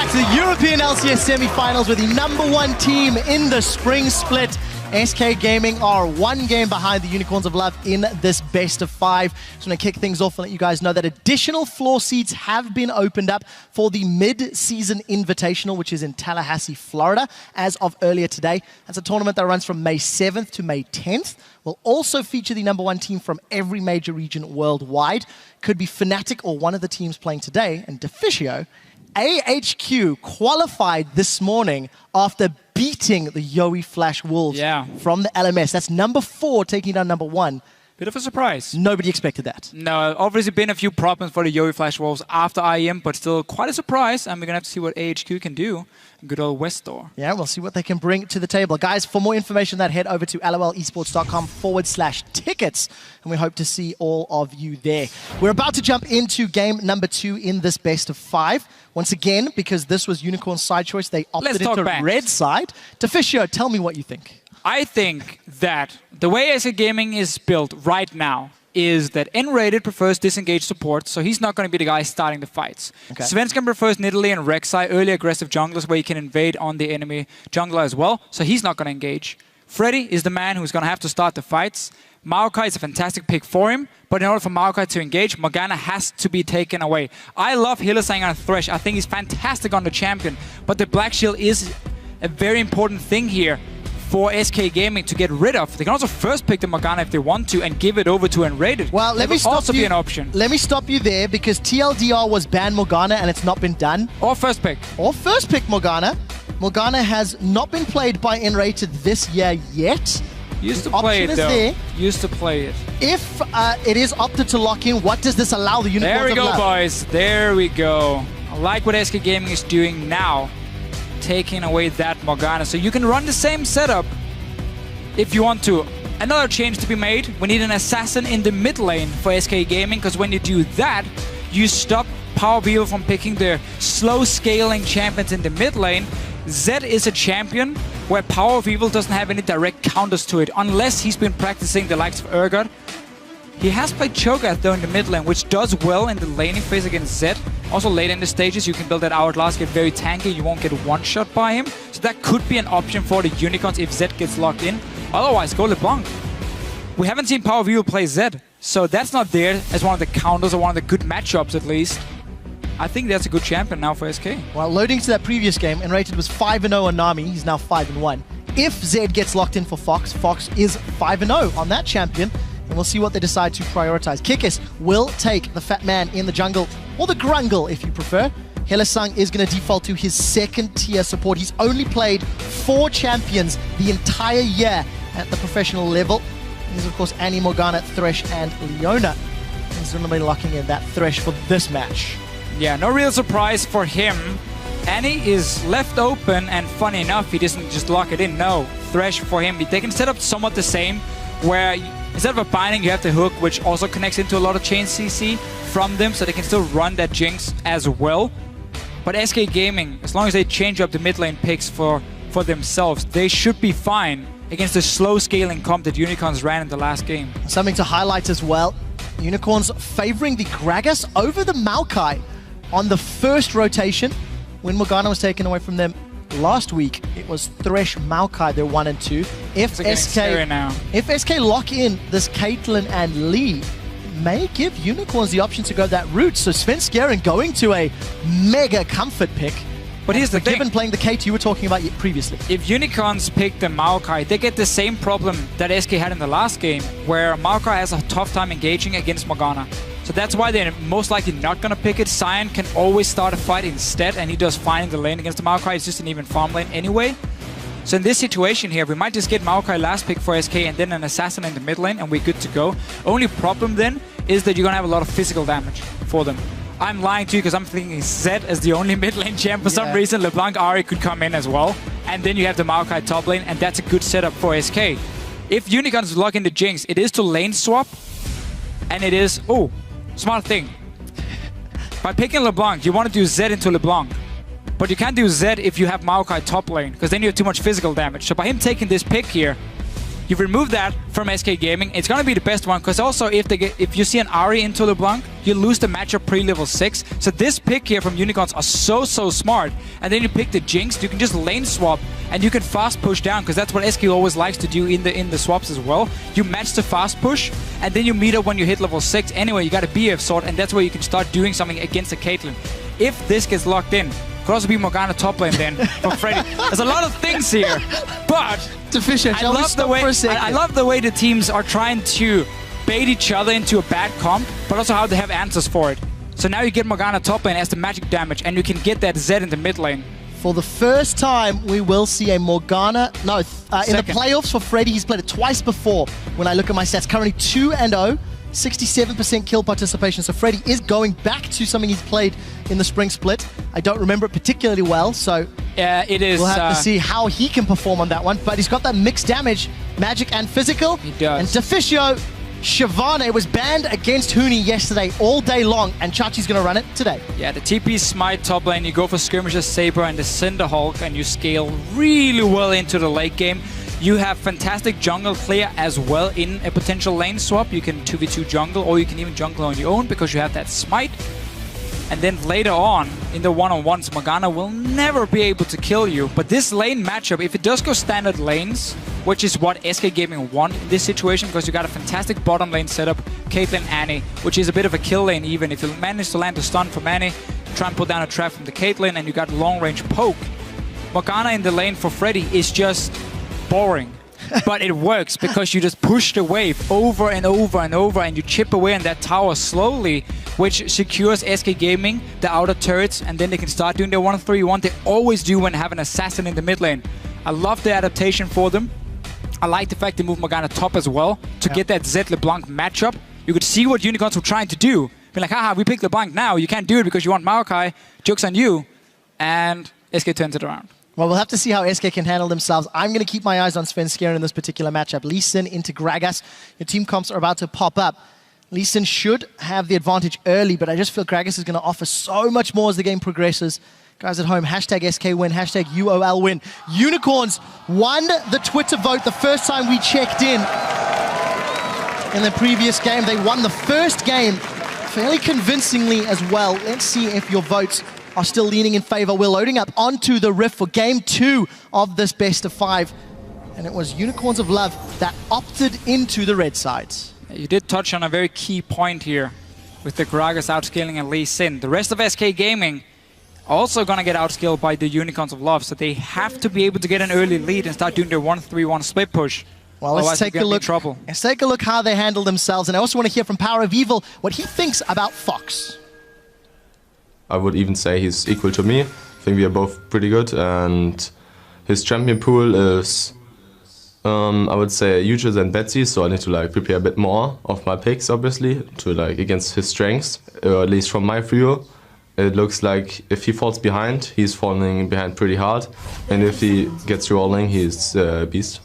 back to the European LCS Semifinals with the #1 team in the spring split. SK Gaming are one game behind the Unicorns of Love in this best of 5. Just want to kick things off and let you guys know that additional floor seats have been opened up for the mid-season invitational, which is in Tallahassee, Florida, as of earlier today. That's a tournament that runs from May 7th to May 10th. Will also feature the #1 team from every major region worldwide. Could be Fnatic or one of the teams playing today, and Deficio. AHQ qualified this morning after beating the Yowie Flash Wolves from the LMS. That's #4 taking down #1. Bit of a surprise. Nobody expected that. No, obviously been a few problems for the Yowie Flash Wolves after IEM, but still quite a surprise. And we're going to have to see what AHQ can do. Good old Westor. Yeah, we'll see what they can bring to the table. Guys, for more information, that head over to lolesports.com/tickets. And we hope to see all of you there. We're about to jump into game #2 in this best of 5. Once again, because this was Unicorn's side choice, they opted into red side. Deficio, tell me what you think. I think that the way SK Gaming is built right now is that N-Rated prefers disengaged support, so he's not going to be the guy starting the fights. Okay. Svensson prefers Nidalee and Rek'Sai, early aggressive junglers where he can invade on the enemy jungler as well, so he's not going to engage. Freddy is the man who's going to have to start the fights. Maokai is a fantastic pick for him, but in order for Maokai to engage, Morgana has to be taken away. I love Hylissang on Thresh. I think he's fantastic on the champion, but the Black Shield is a very important thing here for SK Gaming to get rid of. They can also first pick the Morgana if they want to and give it over to N-Rated. Well, let me stop also you. Be an option. Let me stop you there because TLDR was ban Morgana and it's not been done. Or first pick. Or first pick Morgana. Morgana has not been played by N-Rated this year yet. Used to play it though. There. Used to play it. If it is opted to lock in, what does this allow the Unicorns There we go, of Love? boys. There we go. I like what SK Gaming is doing now. Taking away that Morgana. So you can run the same setup if you want to. Another change to be made. We need an assassin in the mid lane for SK Gaming, because when you do that, you stop Power of Evil from picking the slow scaling champions in the mid lane. Zed is a champion where Power of Evil doesn't have any direct counters to it, unless he's been practicing the likes of Urgot. He has played Cho'Gath though in the mid lane, which does well in the laning phase against Zed. Also late in the stages, you can build that Hourglass, get very tanky, you won't get one-shot by him. So that could be an option for the Unicorns if Zed gets locked in. Otherwise, go LeBlanc. We haven't seen Power of Evil play Zed, so that's not there as one of the counters or one of the good matchups at least. I think that's a good champion now for SK. Well, loading to that previous game, N-Rated was 5-0 on Nami. He's now 5-1. If Zed gets locked in for Fox, Fox is 5-0 on that champion. And we'll see what they decide to prioritize. Kikis will take the fat man in the jungle, or the grungle if you prefer. Hylissang is going to default to his second tier support. He's only played 4 champions the entire year at the professional level. He's of course Annie, Morgana, Thresh, and Leona. He's going to be locking in that Thresh for this match. Yeah, no real surprise for him. Annie is left open, and funny enough, he doesn't just lock it in. No, Thresh for him. They can set up somewhat the same, where instead of a binding, you have the hook, which also connects into a lot of chain CC from them, so they can still run that Jinx as well. But SK Gaming, as long as they change up the mid lane picks for themselves, they should be fine against the slow scaling comp that Unicorns ran in the last game. Something to highlight as well, Unicorns favoring the Gragas over the Maokai on the first rotation. When Morgana was taken away from them last week, it was Thresh Maokai, they're 1 and 2. If SK lock in this Caitlyn and Lee, may give Unicorns the option to go that route. So Svenskeren going to a mega comfort pick. But here's the thing. They've been playing the Kate you were talking about previously. If Unicorns pick the Maokai, they get the same problem that SK had in the last game, where Maokai has a tough time engaging against Morgana. So that's why they're most likely not going to pick it. Sion can always start a fight instead, and he does fine in the lane against the Maokai. It's just an even farm lane anyway. So in this situation here, we might just get Maokai last pick for SK and then an assassin in the mid lane, and we're good to go. Only problem then is that you're going to have a lot of physical damage for them. I'm lying to you because I'm thinking Zed as the only mid lane champ for some reason. LeBlanc Ahri could come in as well. And then you have the Maokai top lane, and that's a good setup for SK. If Unicorns lock in the Jinx, it is to lane swap, and it is... Oh, smart thing. By picking LeBlanc, you want to do Zed into LeBlanc. But you can't do Zed if you have Maokai top lane, because then you have too much physical damage. So by him taking this pick here, you've removed that from SK Gaming. It's going to be the best one, because also if you see an Ahri into LeBlanc, you lose the matchup pre-level 6. So this pick here from Unicorns are so smart. And then you pick the Jinx, you can just lane swap, and you can fast push down, because that's what SK always likes to do in the swaps as well. You match the fast push, and then you meet up when you hit level 6. Anyway, you got a BF sword, and that's where you can start doing something against the Caitlyn. If this gets locked in, could also be Morgana top lane then for Freddy. There's a lot of things here, but I love the way the teams are trying to bait each other into a bad comp, but also how they have answers for it. So now you get Morgana top lane as the magic damage, and you can get that Z in the mid lane. For the first time, we will see a Morgana. No, in the playoffs for Freddy, he's played it twice before. When I look at my stats, currently 2-0, 67% kill participation. So Freddy is going back to something he's played in the spring split. I don't remember it particularly well, so it is. We'll have to see how he can perform on that one. But he's got that mixed damage, magic and physical. He does. And Deficio, Shyvana was banned against Huni yesterday all day long, and Chachi's going to run it today. Yeah, the TP Smite top lane, you go for Skirmisher Saber and the Cinderhulk, and you scale really well into the late game. You have fantastic jungle clear as well in a potential lane swap. You can 2v2 jungle, or you can even jungle on your own because you have that Smite. And then later on, in the one-on-ones, Morgana will never be able to kill you. But this lane matchup, if it does go standard lanes, which is what SK Gaming want in this situation, because you got a fantastic bottom lane setup, Caitlyn, Annie, which is a bit of a kill lane even. If you manage to land a stun from Annie, try and pull down a trap from the Caitlyn, and you got long-range poke. Morgana in the lane for Freddy is just boring. But it works because you just push the wave over and over and over, and you chip away on that tower slowly, which secures SK Gaming the outer turrets, and then they can start doing their 1-3-1. They always do when they have an assassin in the mid lane. I love the adaptation for them. I like the fact they move Morgana top as well to get that Zed LeBlanc matchup. You could see what Unicorns were trying to do. Be like, haha, we picked LeBlanc now. You can't do it because you want Maokai. Joke's on you. And SK turns it around. Well, we'll have to see how SK can handle themselves. I'm going to keep my eyes on Svenskeren in this particular matchup. Lee Sin into Gragas. Your team comps are about to pop up. Lee Sin should have the advantage early, but I just feel Gragas is going to offer so much more as the game progresses. Guys at home, hashtag SK win, hashtag UOL win. Unicorns won the Twitter vote the first time we checked in the previous game. They won the first game fairly convincingly as well. Let's see if your votes are still leaning in favor. We're loading up onto the Rift for game 2 of this best of 5. And it was Unicorns of Love that opted into the red sides. You did touch on a very key point here with the Gragas outscaling and Lee Sin. The rest of SK Gaming also gonna get outscaled by the Unicorns of Love, so they have to be able to get an early lead and start doing their 1-3-1 split push. Well, let's take a look. Let's take a look how they handle themselves, and I also want to hear from Power of Evil what he thinks about Fox. I would even say he's equal to me. I think we are both pretty good, and his champion pool is, I would say, huger than Betsy, so I need to prepare a bit more of my picks, obviously, to against his strengths, or at least from my view. It looks like if he falls behind, he's falling behind pretty hard, and if he gets rolling, he's a beast.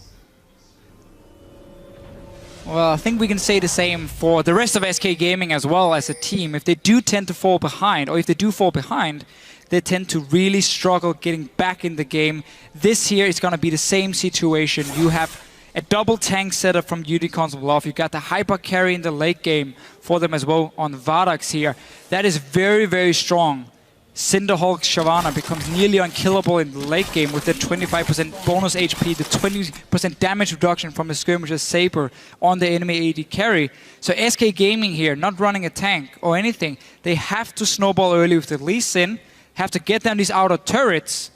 Well, I think we can say the same for the rest of SK Gaming as well as a team. If they do tend to fall behind, or if they do fall behind, they tend to really struggle getting back in the game. This year is going to be the same situation. You have a double tank setup from Unicorns of Love. You got the hyper carry in the late game for them as well on Vardax here. That is very, very strong. Cinderhulk Shyvana becomes nearly unkillable in the late game with the 25% bonus HP, the 20% damage reduction from the Skirmisher Saber on the enemy AD carry. So SK Gaming here, not running a tank or anything, they have to snowball early with the Lee Sin, have to get down these outer turrets,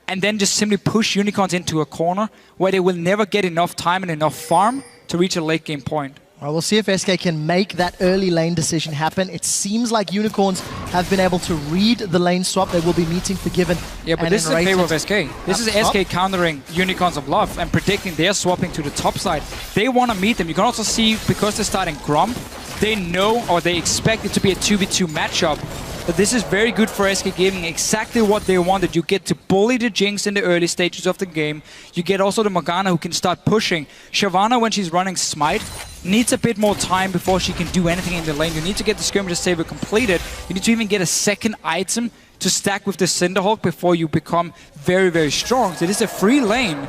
and then just simply push Unicorns into a corner where they will never get enough time and enough farm to reach a late game point. Well, we'll see if SK can make that early lane decision happen. It seems like Unicorns have been able to read the lane swap. They will be meeting Forgiven. Yeah, but this is in favor of SK. This is SK countering Unicorns of Love and predicting they're swapping to the top side. They want to meet them. You can also see, because they're starting Grump, they know or they expect it to be a 2v2 matchup. But this is very good for SK Gaming, exactly what they wanted. You get to bully the Jinx in the early stages of the game. You get also the Morgana who can start pushing. Shyvana, when she's running Smite, needs a bit more time before she can do anything in the lane. You need to get the Skirmisher Saber completed. You need to even get a second item to stack with the Cinderhulk before you become very, very strong. So this is a free lane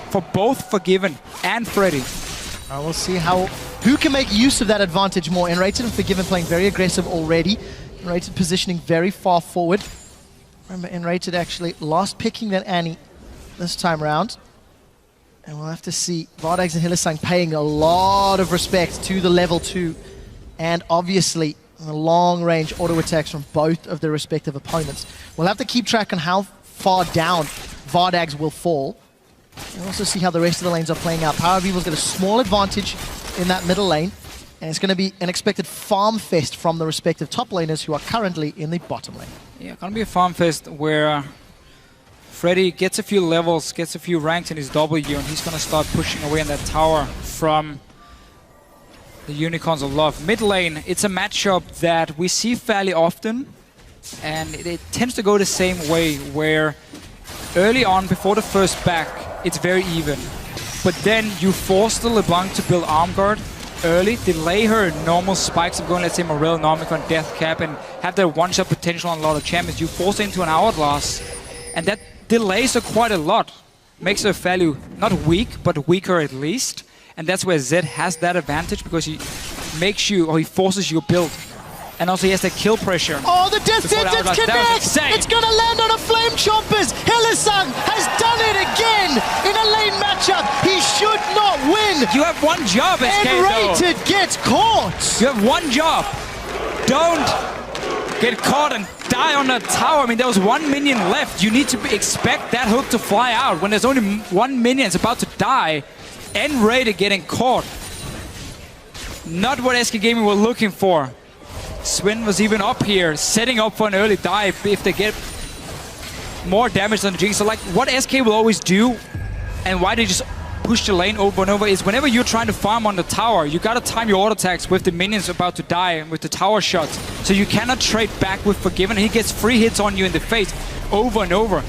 for both Forgiven and Freddy. We'll see how who can make use of that advantage more. Enrated and Forgiven playing very aggressive already. Enrated positioning very far forward. Remember, Enrated actually last picking that Annie this time round. And we'll have to see Vardags and Hylissang paying a lot of respect to the level 2. And obviously, long-range auto attacks from both of their respective opponents. We'll have to keep track on how far down Vardags will fall. And also see how the rest of the lanes are playing out. Power of Evil's got a small advantage in that middle lane. And it's going to be an expected farm fest from the respective top laners who are currently in the bottom lane. Yeah, going to be a farm fest where Freddy gets a few levels, gets a few ranks in his W, and he's going to start pushing away in that tower from the Unicorns of Love. Mid lane, it's a matchup that we see fairly often, and it tends to go the same way, where early on, before the first back, it's very even. But then you force the LeBlanc to build arm guard early, delay her normal spikes of going, let's say, Morel, Nomicon, Deathcap, and have their one-shot potential on a lot of champions. You force her into an hourglass, and that delays her quite a lot. Makes her fairly, not weak, but weaker at least. And that's where Zed has that advantage, because he makes you, or he forces you to build. And also he has that kill pressure. Oh, the death sentence connects! It's gonna land on a Flame Chompers! Hylissang has done it again in a lane matchup! He should not win! You have one job, SK, Enrated gets caught! You have one job. Don't get caught and die on the tower. I mean, there was 1 minion left. You need to expect that hook to fly out when there's only 1 minion is about to die. Enrated getting caught. Not what SK Gaming were looking for. Swin was even up here, setting up for an early dive if they get more damage than the Jinx. So like, what SK will always do, and why they just push the lane over and over, is whenever you're trying to farm on the tower, you gotta time your auto attacks with the minions about to die and with the tower shots. So you cannot trade back with Forgiven. He gets free hits on you in the face over and over.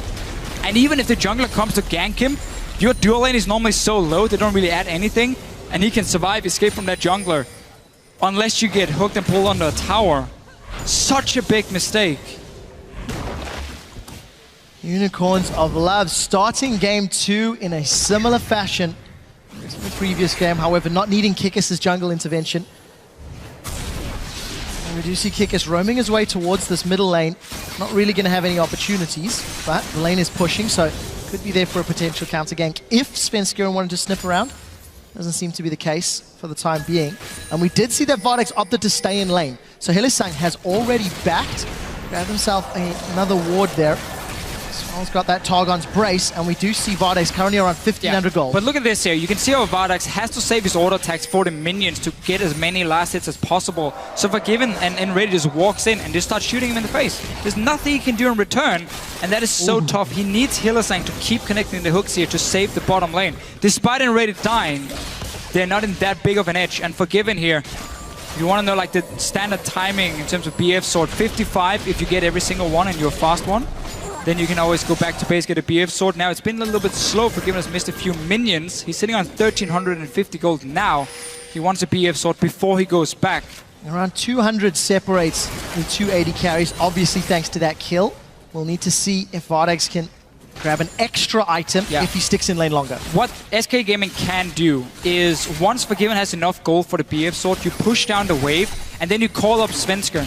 And even if the jungler comes to gank him, your dual lane is normally so low, they don't really add anything, and he can survive, escape from that jungler. Unless you get hooked and pulled onto a tower. Such a big mistake. Unicorns of Love starting game 2 in a similar fashion to the previous game, however not needing Kikis' jungle intervention. And we do see Kikis roaming his way towards this middle lane. Not really going to have any opportunities, but the lane is pushing, so could be there for a potential counter gank if Svenskeren wanted to sniff around. Doesn't seem to be the case for the time being. And we did see that Vardags opted to stay in lane. So Hylissang has already backed, grabbed himself another ward there. Smal's got that Targon's Brace, and we do see Vardags currently around 1,500 gold. But look at this here. You can see how Vardags has to save his auto attacks for the minions to get as many last hits as possible. So Forgiven and Enrated just walks in and just starts shooting him in the face. There's nothing he can do in return, and that is so tough. He needs Hylissang to keep connecting the hooks here to save the bottom lane. Despite Enrated dying, they're not in that big of an edge. And Forgiven here, you want to know like the standard timing in terms of BF sword, 55 if you get every single one and you're a fast one. Then you can always go back to base, get a BF sword. Now it's been a little bit slow. Forgiven has missed a few minions. He's sitting on 1,350 gold now. He wants a BF sword before he goes back. Around 200 separates the 280 carries, obviously thanks to that kill. We'll need to see if Vardags can grab an extra item if he sticks in lane longer. What SK Gaming can do is, once Forgiven has enough gold for the BF sword, you push down the wave, and then you call up Svenskeren.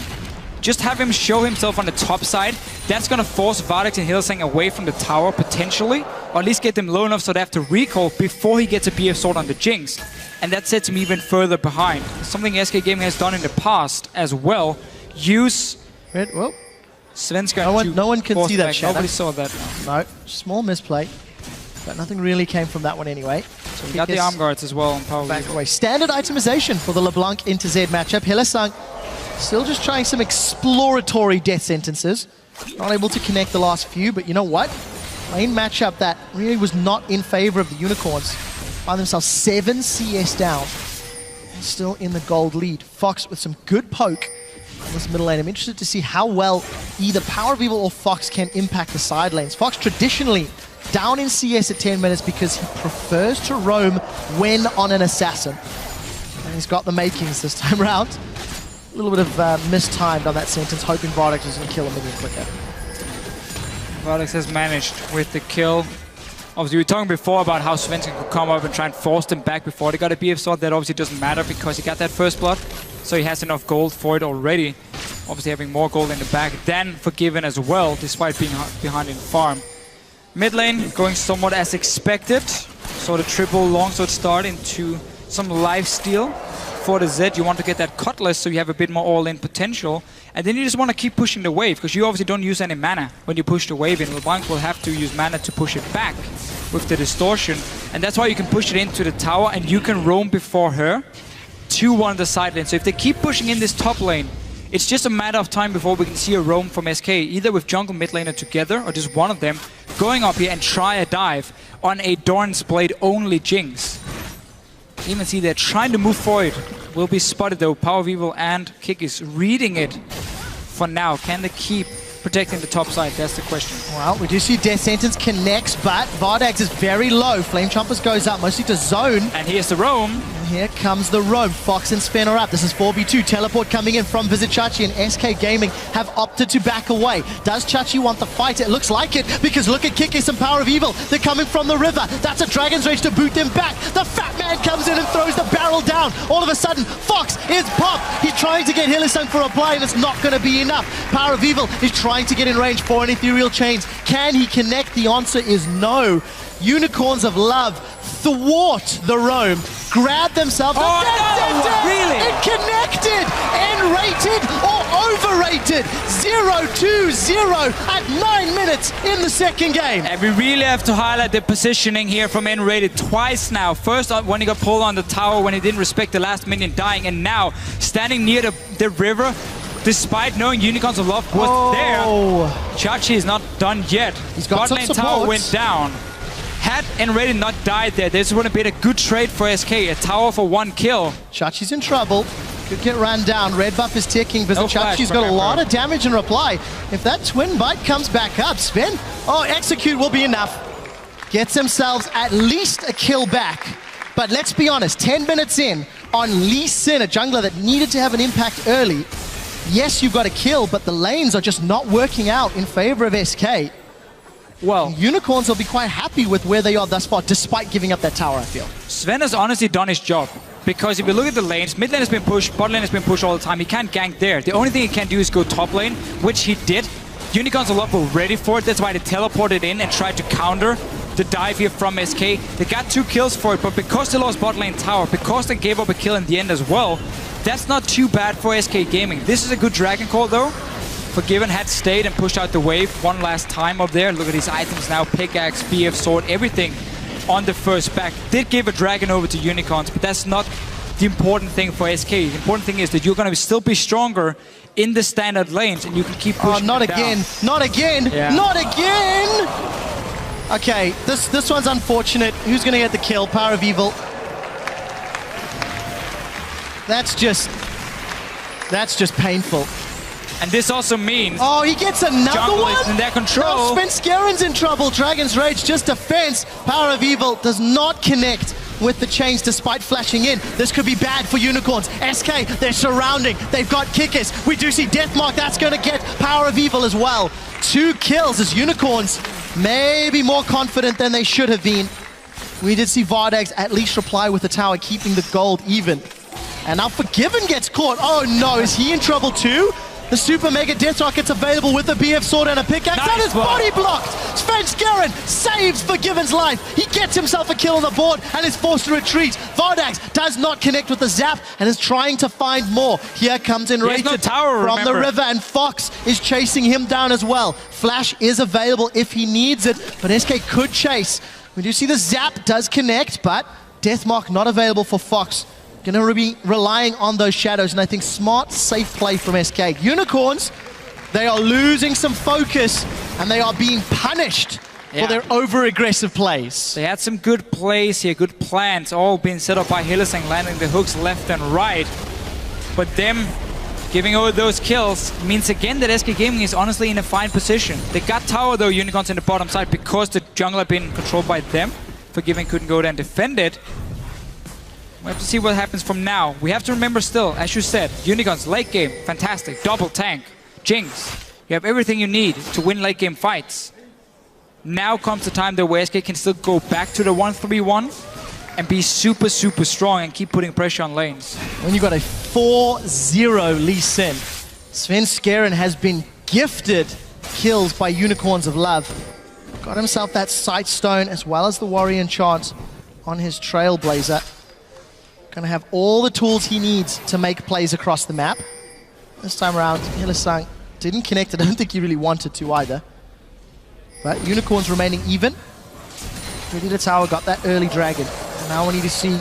Just have him show himself on the top side. That's going to force Vardags and Hylissang away from the tower, potentially, or at least get them low enough so they have to recall before he gets a BF sword on the Jinx. And that sets him even further behind. Something SK Gaming has done in the past as well. Use Svenskeren. No one can see that shadow. Nobody saw that. No, small misplay. But nothing really came from that one anyway. So he got the arm guards as well. Back away. Standard itemization for the LeBlanc into Zed matchup. Hylissang still just trying some exploratory death sentences. Not able to connect the last few, but you know what? Lane matchup that really was not in favor of the Unicorns. Find themselves 7 CS down. And still in the gold lead. Fox with some good poke in this middle lane. I'm interested to see how well either Power of Evil or Fox can impact the side lanes. Fox traditionally down in CS at 10 minutes because he prefers to roam when on an assassin. And he's got the makings this time around. A little bit of mistimed on that sentence, hoping Vardags was going to kill a minion quicker. Vardags has managed with the kill. Obviously, we were talking before about how Svensson could come up and try and force them back before they got a BF sword. That obviously doesn't matter because he got that first blood, so he has enough gold for it already. Obviously having more gold in the back than Forgiven as well, despite being behind in farm. Mid lane going somewhat as expected. So the triple longsword start into some lifesteal for the Zed. You want to get that Cutlass so you have a bit more all-in potential. And then you just want to keep pushing the wave, because you obviously don't use any mana when you push the wave in. LeBlanc will have to use mana to push it back with the distortion. And that's why you can push it into the tower and you can roam before her to one of the side lanes. So if they keep pushing in this top lane, it's just a matter of time before we can see a roam from SK, either with jungle mid laner together or just one of them going up here and try a dive on a Dorn's Blade only Jinx. Even see they're trying to move forward. Will be spotted though. Power of Evil and Kick is reading it for now. Can they keep protecting the top side? That's the question. Well, we do see Death Sentence connects, but Vardax is very low. Flame Chompers goes up mostly to zone. And here's the roam. Here comes the roam. Fox and Sven are up. This is 4v2. Teleport coming in from Visit Chachi, and SK Gaming have opted to back away. Does Chachi want the fight? It looks like it, because look at Kikis and Power of Evil. They're coming from the river. That's a Dragon's Rage to boot them back. The fat man comes in and throws the barrel down. All of a sudden, Fox is popped. He's trying to get Hylissang for a play, and it's not going to be enough. Power of Evil is trying to get in range for an Ethereal Chains. Can he connect? The answer is no. Unicorns of Love thwart the roam, grab themselves. Oh, no, really? It connected! N-rated or overrated? 0-2-0 at 9 minutes in the second game. And we really have to highlight the positioning here from N-rated twice now. First when he got pulled on the tower when he didn't respect the last minion dying, and now standing near the river. Despite knowing Unicorns of Love was there, Chachi is not done yet. He's got Bot lane tower went down. Had N-rated not died there, this would have been a good trade for SK. A tower for 1 kill. Chachi's in trouble. Could get ran down. Red buff is ticking, but Chachi's got a lot of damage in reply. If that twin bite comes back up, Sven, execute will be enough. Gets themselves at least a kill back. But let's be honest, 10 minutes in on Lee Sin, a jungler that needed to have an impact early. Yes, you've got a kill, but the lanes are just not working out in favor of SK. Well, Unicorns will be quite happy with where they are thus far, despite giving up that tower, I feel. Sven has honestly done his job. Because if you look at the lanes, mid lane has been pushed, bot lane has been pushed all the time. He can't gank there. The only thing he can do is go top lane, which he did. Unicorns of Love were ready for it. That's why they teleported in and tried to counter the dive here from SK. They got 2 kills for it, but because they lost bot lane tower, because they gave up a kill in the end as well, that's not too bad for SK Gaming. This is a good Dragon Call though. Forgiven had stayed and pushed out the wave one last time up there. Look at these items now, pickaxe, BF sword, everything on the first back. Did give a dragon over to Unicorns, but that's not the important thing for SK. The important thing is that you're going to still be stronger in the standard lanes and you can keep pushing not again, down. Not again, not again! Okay, this one's unfortunate. Who's going to get the kill? Power of Evil. That's just painful. And this also means... Oh, he gets another one? In their control. No, Svenskeren's in trouble. Dragon's Rage, just defense. Power of Evil does not connect with the chains despite flashing in. This could be bad for Unicorns. SK, they're surrounding. They've got Kickers. We do see Deathmark. That's going to get Power of Evil as well. 2 kills as Unicorns maybe more confident than they should have been. We did see Vardax at least reply with the tower, keeping the gold even. And now Forgiven gets caught. Oh no, is he in trouble too? The Super Mega Death Rocket's available with a BF sword and a pickaxe. Nice, that is body blocked! Svenskeren saves Forgiven's life. He gets himself a kill on the board and is forced to retreat. Vardax does not connect with the zap and is trying to find more. Here comes Enraged from the river, and Fox is chasing him down as well. Flash is available if he needs it, but SK could chase. We do see the zap does connect, but Deathmark not available for Fox. Going to be relying on those shadows, and I think smart, safe play from SK. Unicorns, they are losing some focus, and they are being punished for their over-aggressive plays. They had some good plays here, good plans, all being set up by Hylissang, landing the hooks left and right. But them giving over those kills means again that SK Gaming is honestly in a fine position. They got tower though, Unicorns in the bottom side, because the jungle had been controlled by them. Forgiven couldn't go there and defend it. We have to see what happens from now. We have to remember still, as you said, Unicorns, late game, fantastic. Double tank, Jinx. You have everything you need to win late game fights. Now comes the time that where SK can still go back to the 1-3-1 and be super, super strong and keep putting pressure on lanes. When you got a 4-0 Lee Sin, Sven Skeren has been gifted kills by Unicorns of Love. Got himself that Sight Stone as well as the Warrior Enchant on his Trailblazer. Gonna have all the tools he needs to make plays across the map. This time around, Hylissang didn't connect. I don't think he really wanted to either. But Unicorns remaining even. Ready to tower, got that early dragon. And now we need to see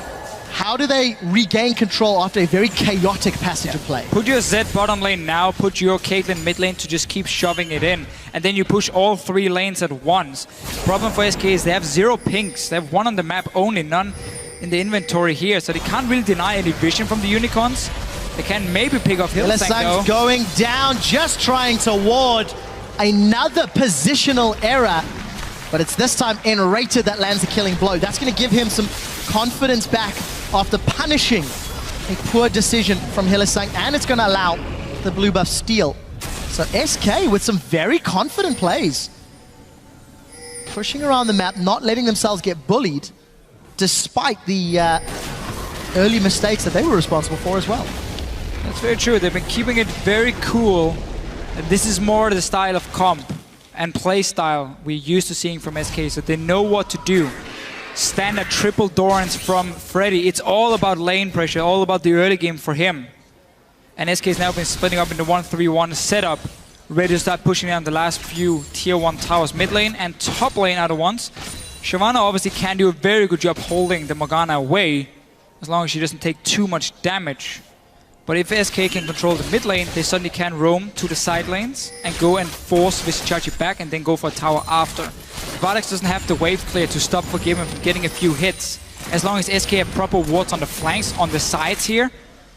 how do they regain control after a very chaotic passage of play. Put your Zed bottom lane now, put your Caitlyn mid lane to just keep shoving it in. And then you push all 3 lanes at once. Problem for SK is they have 0 pinks. They have 1 on the map only, none in the inventory here. So they can't really deny any vision from the Unicorns. They can maybe pick off Hylissang though. Going down, just trying to ward another positional error. But it's this time Enrated that lands the killing blow. That's going to give him some confidence back after punishing a poor decision from Hylissang, and it's going to allow the blue buff steal. So SK with some very confident plays. Pushing around the map, not letting themselves get bullied, despite the early mistakes that they were responsible for as well. That's very true. They've been keeping it very cool. And this is more the style of comp and play style we're used to seeing from SK, so they know what to do. Standard triple Dorans from Freddy. It's all about lane pressure, all about the early game for him. And SK's now been splitting up into 1-3-1 setup, ready to start pushing down the last few tier 1 towers mid lane and top lane out of once. Shyvana obviously can do a very good job holding the Morgana away, as long as she doesn't take too much damage. But if SK can control the mid lane, they suddenly can roam to the side lanes and go and force Vishachachi back and then go for a tower after. Vardex doesn't have the wave clear to stop Forgiven from getting a few hits. As long as SK have proper wards on the flanks, on the sides here,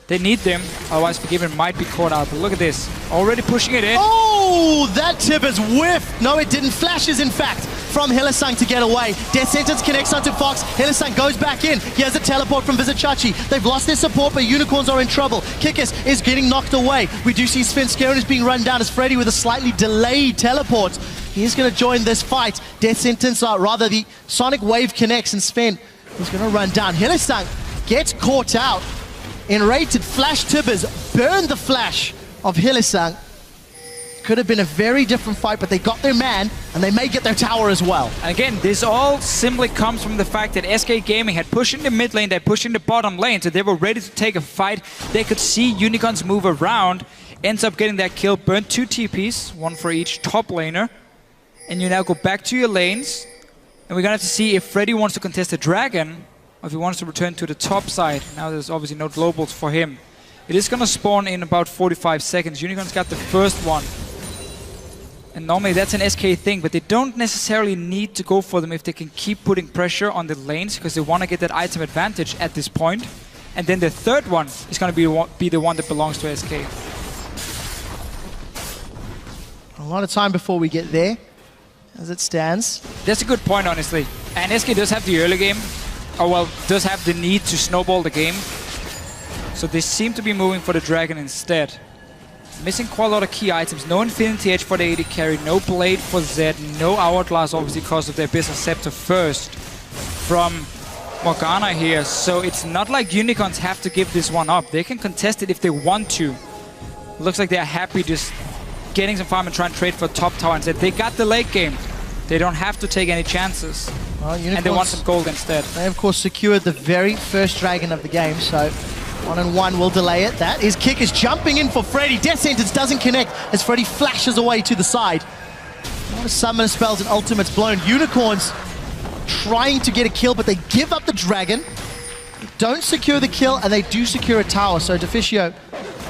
they need them, otherwise Forgiven might be caught out. But look at this, already pushing it in. Oh, that tip is whiffed. No, it didn't. Flashes, in fact, from Hylissang to get away. Death Sentence connects onto Fox. Hylissang goes back in. He has a teleport from Vishachachi. They've lost their support, but Unicorns are in trouble. Kikis is getting knocked away. We do see Sven Skeren is being run down as Freddy with a slightly delayed teleport. He's going to join this fight. Death Sentence, rather the Sonic Wave connects, and Sven is going to run down. Hylissang gets caught out. Enrated Flash Tibbers burned the flash of Hylissang. Could have been a very different fight, but they got their man, and they may get their tower as well. And again, this all simply comes from the fact that SK Gaming had pushed in the mid lane, they pushed in the bottom lane, so they were ready to take a fight. They could see Unicorns move around, ends up getting that kill, burned 2 TPs, 1 for each top laner. And you now go back to your lanes, and we're gonna have to see if Freddy wants to contest the dragon, or if he wants to return to the top side. Now there's obviously no globals for him. It is gonna spawn in about 45 seconds. Unicorns got the first one. And normally that's an SK thing, but they don't necessarily need to go for them if they can keep putting pressure on the lanes, because they want to get that item advantage at this point. And then the third one is going to be the one that belongs to SK. A lot of time before we get there, as it stands. That's a good point, honestly. And SK does have the early game, or well, does have the need to snowball the game. So they seem to be moving for the dragon instead. Missing quite a lot of key items. No Infinity Edge for the AD carry, no Blade for Zed, no Hourglass obviously because of their Business Scepter first from Morgana here. So it's not like Unicorns have to give this one up. They can contest it if they want to. Looks like they're happy just getting some farm and trying to trade for top tower instead. They got the late game. They don't have to take any chances. Well, and they want some gold instead. They of course secured the very first dragon of the game, so 1-on-1 will delay it. That is Kick is jumping in for Freddy. Death Sentence doesn't connect as Freddy flashes away to the side. A lot of summoner spells and ultimates blown. Unicorns trying to get a kill, but they give up the dragon. They don't secure the kill, and they do secure a tower. So Deficio,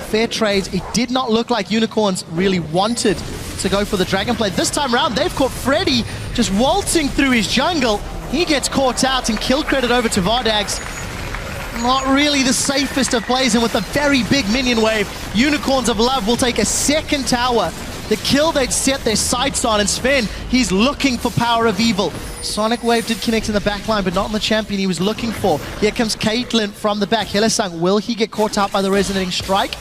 fair trades. It did not look like Unicorns really wanted to go for the dragon play. This time around, they've caught Freddy just waltzing through his jungle. He gets caught out, and kill credit over to Vardags. Not really the safest of plays, and with a very big minion wave, Unicorns of Love will take a second tower. The kill they'd set their sights on, and Sven, he's looking for Power of Evil. Sonic Wave did connect in the backline, but not on the champion he was looking for. Here comes Caitlyn from the back. Hylissang, will he get caught out by the Resonating Strike?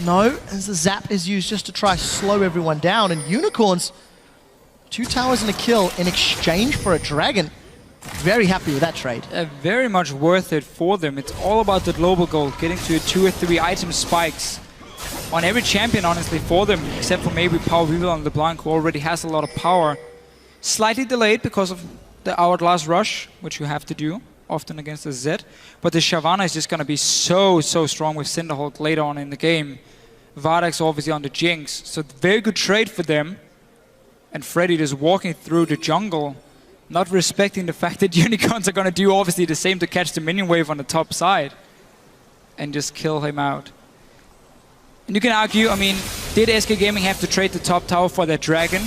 No, as the Zap is used just to try slow everyone down, and Unicorns 2 towers and a kill in exchange for a dragon. Very happy with that trade. Very much worth it for them. It's all about the global goal, getting to 2 or 3 item spikes on every champion, honestly, for them, except for maybe Power Weevil on LeBlanc, who already has a lot of power. Slightly delayed because of the hourglass rush, which you have to do often against the Zed. But the Shyvana is just going to be so strong with Cinderhulk later on in the game. Vardax obviously on the Jinx, so very good trade for them. And Freddy just walking through the jungle, not respecting the fact that Unicorns are going to do obviously the same to catch the minion wave on the top side and just kill him out. And you can argue, I mean, did SK Gaming have to trade the top tower for their dragon?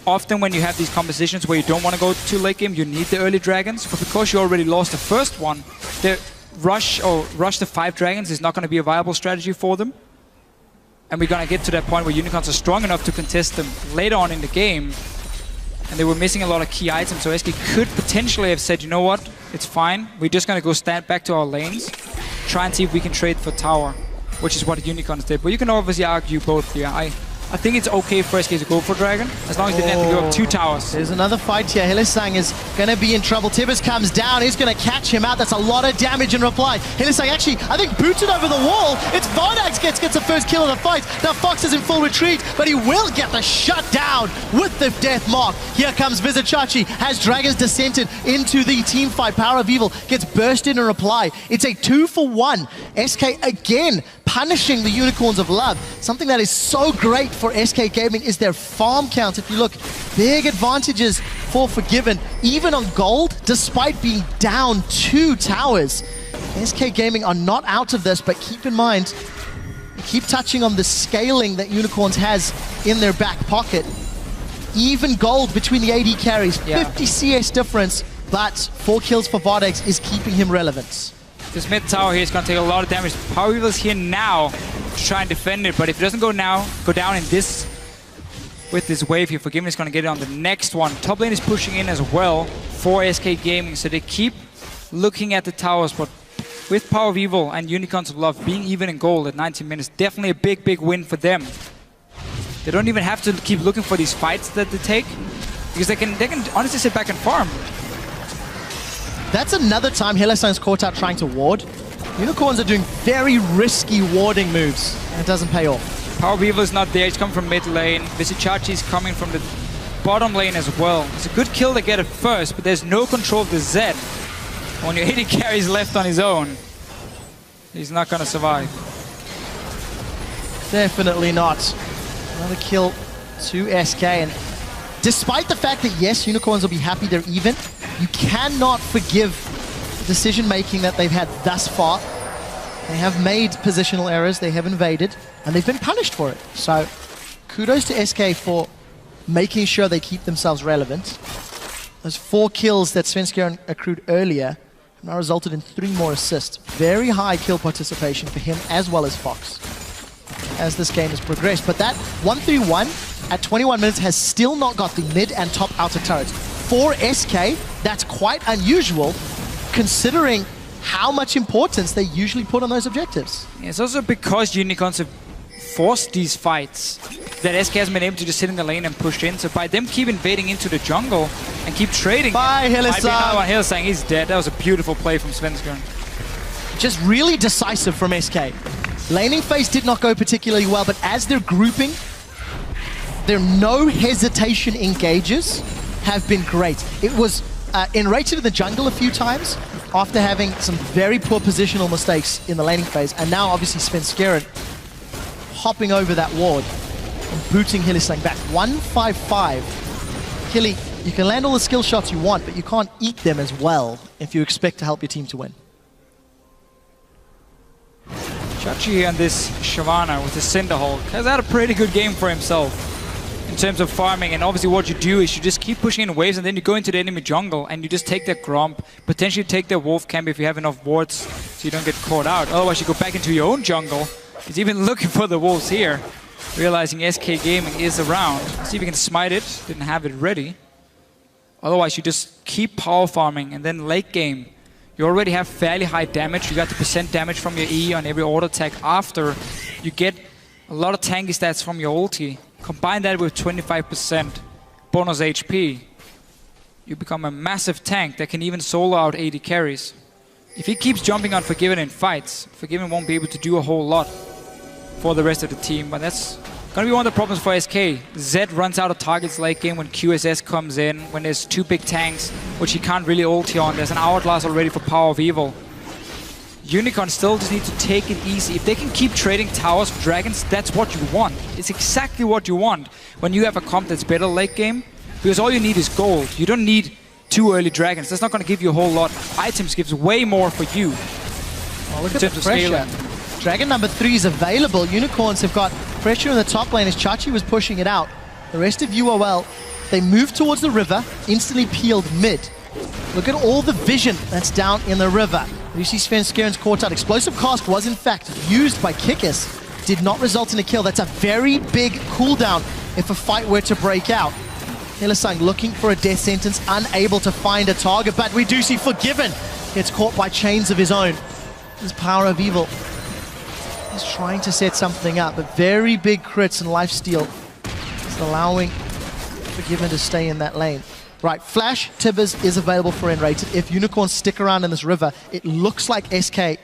Often when you have these compositions where you don't want to go to late game, you need the early dragons. But because you already lost the first one, the rush the 5 dragons is not going to be a viable strategy for them. And we're going to get to that point where Unicorns are strong enough to contest them later on in the game. And they were missing a lot of key items, so SK could potentially have said, you know what, it's fine. We're just going to go stand back to our lanes, try and see if we can trade for tower, which is what Unicorns did. But you can obviously argue both here. I think it's okay for SK to go for Dragon, as long as they didn't have to go up 2 towers. There's another fight here. Hylissang is going to be in trouble. Tibbers comes down. He's going to catch him out. That's a lot of damage in reply. Hylissang actually, I think, booted over the wall. It's Vardax gets the first kill of the fight. Now Fox is in full retreat, but he will get the shut down with the death mark. Here comes Vizichachi. Has Dragons descended into the team fight. Power of Evil gets bursted in reply. It's a 2-for-1. SK again punishing the Unicorns of Love. Something that is so great for SK Gaming is their farm count. If you look, big advantages for Forgiven, even on gold, despite being down 2 towers. SK Gaming are not out of this, but keep in mind, keep touching on the scaling that Unicorns has in their back pocket. Even gold between the AD carries, 50 CS difference, but 4 kills for Vardax is keeping him relevant. This mid tower here is going to take a lot of damage. Power Weevil is here now to try and defend it, but if it doesn't go now, go down in this, with this wave here, Forgiven is going to get it on the next one. Top lane is pushing in as well for SK Gaming, so they keep looking at the towers, but with Power of Evil and Unicorns of Love being even in gold at 19 minutes, definitely a big win for them. They don't even have to keep looking for these fights that they take, because they can honestly sit back and farm. That's another time Hylissang's caught out trying to ward. Unicorns are doing very risky warding moves, and it doesn't pay off. Power Weevil is not there, he's coming from mid lane. Vizichachi is coming from the bottom lane as well. It's a good kill to get it first, but there's no control of the Zed. When your AD carries left on his own, he's not going to survive. Definitely not. Another kill to SK, and despite the fact that yes, Unicorns will be happy they're even, you cannot forgive the decision-making that they've had thus far. They have made positional errors, they have invaded, and they've been punished for it. So, kudos to SK for making sure they keep themselves relevant. Those 4 kills that Svenskjern accrued earlier have now resulted in 3 more assists. Very high kill participation for him as well as Fox as this game has progressed. But that 1-3-1 at 21 minutes has still not got the mid and top outer turrets. For SK, that's quite unusual considering how much importance they usually put on those objectives. Yeah, it's also because Unicorns have forced these fights that SK hasn't been able to just sit in the lane and push in. So by them keep invading into the jungle and keep trading. Bye, Hylissang. Hylissang, he's dead. That was a beautiful play from Svenskjern. Just really decisive from SK. Laning phase did not go particularly well, but as they're grouping, their no hesitation engages have been great. It was enraged in the jungle a few times after having some very poor positional mistakes in the laning phase, and now obviously Svenskjern hopping over that ward and booting Hylissang back. 1-5-5. Hilly, you can land all the skill shots you want, but you can't eat them as well if you expect to help your team to win. Chachi and this Shyvana with the Cinderhulk has had a pretty good game for himself in terms of farming, and obviously what you do is you just keep pushing in waves and then you go into the enemy jungle and you just take their Gromp, potentially take their Wolf Camp if you have enough wards so you don't get caught out. Otherwise you go back into your own jungle. He's even looking for the wolves here, realizing SK Gaming is around. See if he can smite it, didn't have it ready. Otherwise you just keep power farming, and then late game you already have fairly high damage. You got the percent damage from your E on every auto attack after. You get a lot of tanky stats from your ulti. Combine that with 25% bonus HP, you become a massive tank that can even solo out AD carries. If he keeps jumping on Forgiven in fights, Forgiven won't be able to do a whole lot for the rest of the team, but that's gonna be one of the problems for SK. Zed runs out of targets late game when QSS comes in, when there's two big tanks, which he can't really ulti on. There's an Hourglass already for Power of Evil. Unicorn still just need to take it easy. If they can keep trading towers for dragons, that's what you want. It's exactly what you want when you have a comp that's better late game, because all you need is gold. You don't need 2 early dragons. That's not going to give you a whole lot. Items gives way more for you. Oh, look at the pressure. Dragon number 3 is available. Unicorns have got pressure in the top lane as Chachi was pushing it out. The rest of UOL, they moved towards the river, instantly peeled mid. Look at all the vision that's down in the river. You see Svenskaren's caught out. Explosive Cast was in fact used by Kikis. Did not result in a kill. That's a very big cooldown if a fight were to break out. Hylissang looking for a death sentence, unable to find a target, but we do see Forgiven gets caught by chains of his own. His Power of Evil is trying to set something up, but very big crits and lifesteal is allowing Forgiven to stay in that lane. Right, Flash Tibbers is available for N-rated. If Unicorns stick around in this river, it looks like SK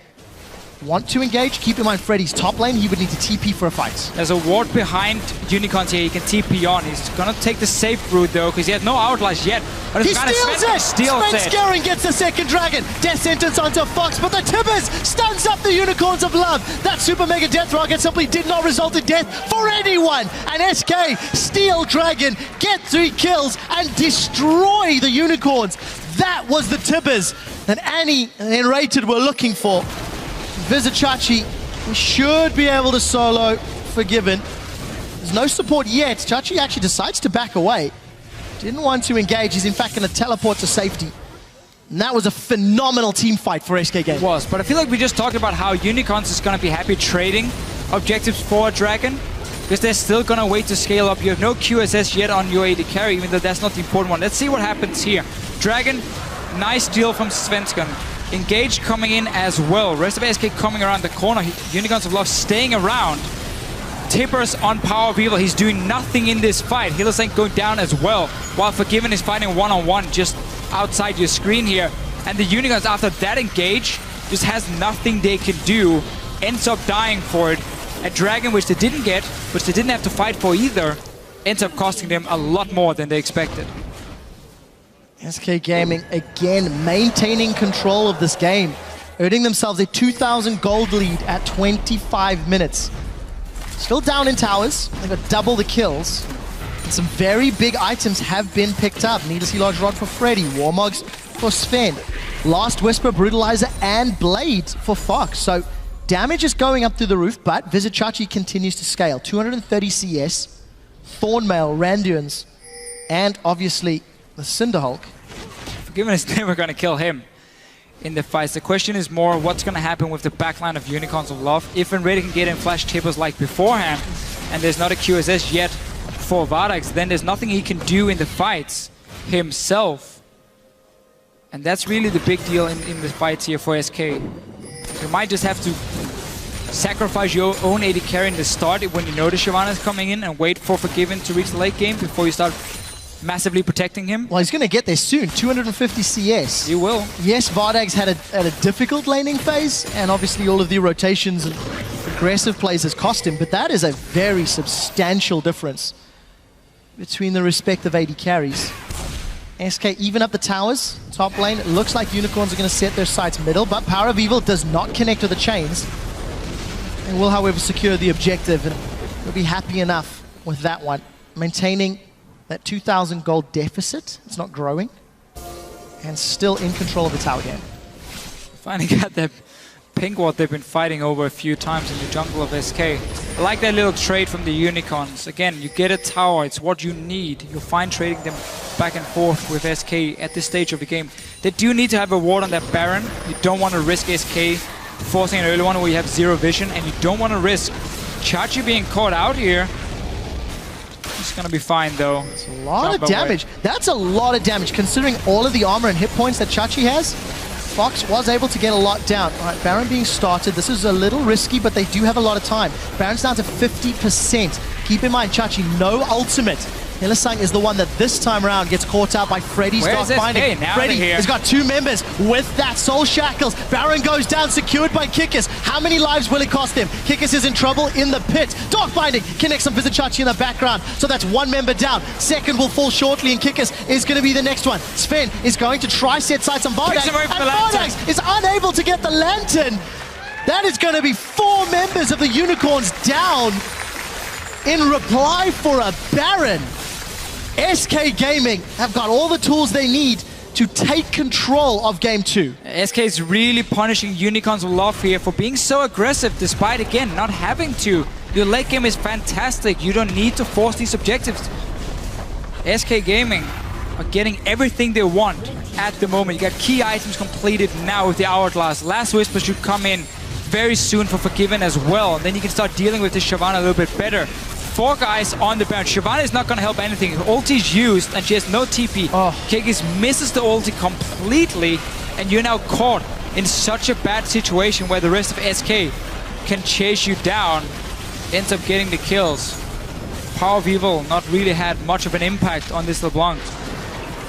want to engage. Keep in mind Freddy's top lane, he would need to TP for a fight. There's a ward behind Unicorns here, he can TP on. He's gonna take the safe route though, because he has no Outlast yet. But he steals it! Svenskaren gets the second dragon. Death sentence onto Fox, but the Tibbers stuns up the Unicorns of Love. That super mega death rocket simply did not result in death for anyone. And SK steal dragon, get 3 kills, and destroy the Unicorns. That was the Tibbers that Annie and N-rated were looking for. Chachi should be able to solo Forgiven. There's no support yet. Chachi actually decides to back away. Didn't want to engage. He's in fact going to teleport to safety. And that was a phenomenal team fight for SK Game. It was, but I feel like we just talked about how Unicorns is going to be happy trading objectives for a dragon, because they're still going to wait to scale up. You have no QSS yet on your AD carry, even though that's not the important one. Let's see what happens here. Dragon, nice deal from Svenskan. Engage coming in as well. Rest of SK coming around the corner. Unicorns of Love staying around. Tippers on Power of Evil. He's doing nothing in this fight. Hylissang going down as well, while Forgiven is fighting one-on-one just outside your screen here. And the Unicorns, after that engage, just has nothing they can do. Ends up dying for it. A dragon which they didn't get, which they didn't have to fight for either, ends up costing them a lot more than they expected. SK Gaming again maintaining control of this game, earning themselves a 2,000 gold lead at 25 minutes. Still down in towers, they've got double the kills. And some very big items have been picked up. Needlessly Large Rod for Freddy, Warmogs for Sven, Last Whisper, Brutalizer, and Blade for Fox. So damage is going up through the roof, but Chachi continues to scale. 230 CS, Thornmail, Randuins, and obviously the Cinderhulk. Forgiven is never going to kill him in the fights. The question is more what's going to happen with the backline of Unicorns of Love. If N-rated can get in Flash Tippers like beforehand, and there's not a QSS yet for Vardax, then there's nothing he can do in the fights himself. And that's really the big deal in the fights here for SK. You might just have to sacrifice your own AD carry in the start when you know the Shyvana is coming in, and wait for Forgiven to reach the late game before you start massively protecting him. Well, he's going to get there soon. 250 CS. He will. Yes, Vardax had a difficult laning phase, and obviously all of the rotations and aggressive plays has cost him, but that is a very substantial difference between the respective AD carries. SK even up the towers, top lane. It looks like Unicorns are going to set their sights middle, but Power of Evil does not connect to the chains. And will, however, secure the objective, and will be happy enough with that one. Maintaining that 2,000 gold deficit, it's not growing, and still in control of the tower game. Finally got that pink ward they've been fighting over a few times in the jungle of SK. I like that little trade from the Unicorns. Again, you get a tower, it's what you need. You'll find trading them back and forth with SK at this stage of the game. They do need to have a ward on that Baron. You don't want to risk SK forcing an early one where you have zero vision, and you don't want to risk Chachi being caught out here. It's going to be fine, though. It's a lot of damage. That's a lot of damage, considering all of the armor and hit points that Chachi has. Fox was able to get a lot down. All right, Baron being started. This is a little risky, but they do have a lot of time. Baron's down to 50%. Keep in mind, Chachi, no ultimate. Hylissang is the one that this time around gets caught out by Freddy's Dark Binding. Freddy has got 2 members with that Soul Shackles. Baron goes down, secured by Kikis. How many lives will it cost him? Kikis is in trouble in the pit. Dark Binding connects on blizzasc2 in the background. So that's 1 member down. Second will fall shortly, and Kikis is going to be the next one. Sven is going to try set sights on Vardax, and Vardax is unable to get the Lantern. That is going to be 4 members of the Unicorns down in reply for a Baron. SK Gaming have got all the tools they need to take control of Game 2. SK is really punishing Unicorns with love here for being so aggressive, despite, again, not having to. Your late game is fantastic. You don't need to force these objectives. SK Gaming are getting everything they want at the moment. You got key items completed now with the Hourglass. Last Whisper should come in very soon for Forgiven as well. And then you can start dealing with this Shyvana a little bit better. 4 guys on the Baron. Shyvana is not going to help anything. Her ulti's used and she has no TP. Kikis misses the ulti completely, and you're now caught in such a bad situation where the rest of SK can chase you down. Ends up getting the kills. Power of Evil not really had much of an impact on this LeBlanc.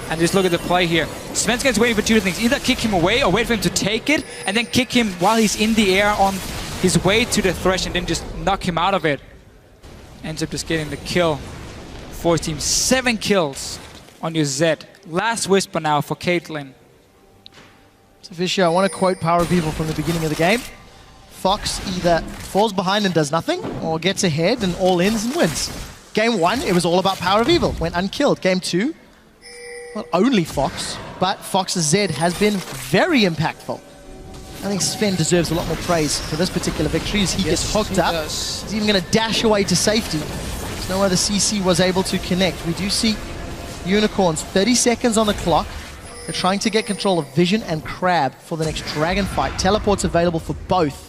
And just look at the play here. Svenskans waiting for 2 things. Either kick him away or wait for him to take it, and then kick him while he's in the air on his way to the thresh, and then just knock him out of it. Ends up just getting the kill for his team. 7 kills on your Zed. Last Whisper now for Caitlyn. So Fisher, I want to quote Power of Evil from the beginning of the game. Fox either falls behind and does nothing, or gets ahead and all-ins and wins. Game 1, it was all about Power of Evil, went unkilled. Game 2, not only Fox, but Fox's Zed has been very impactful. I think Sven deserves a lot more praise for this particular victory as he gets hooked up. He's even going to dash away to safety. There's no other CC was able to connect. We do see Unicorns, 30 seconds on the clock. They're trying to get control of Vision and Crab for the next Dragon fight. Teleport's available for both.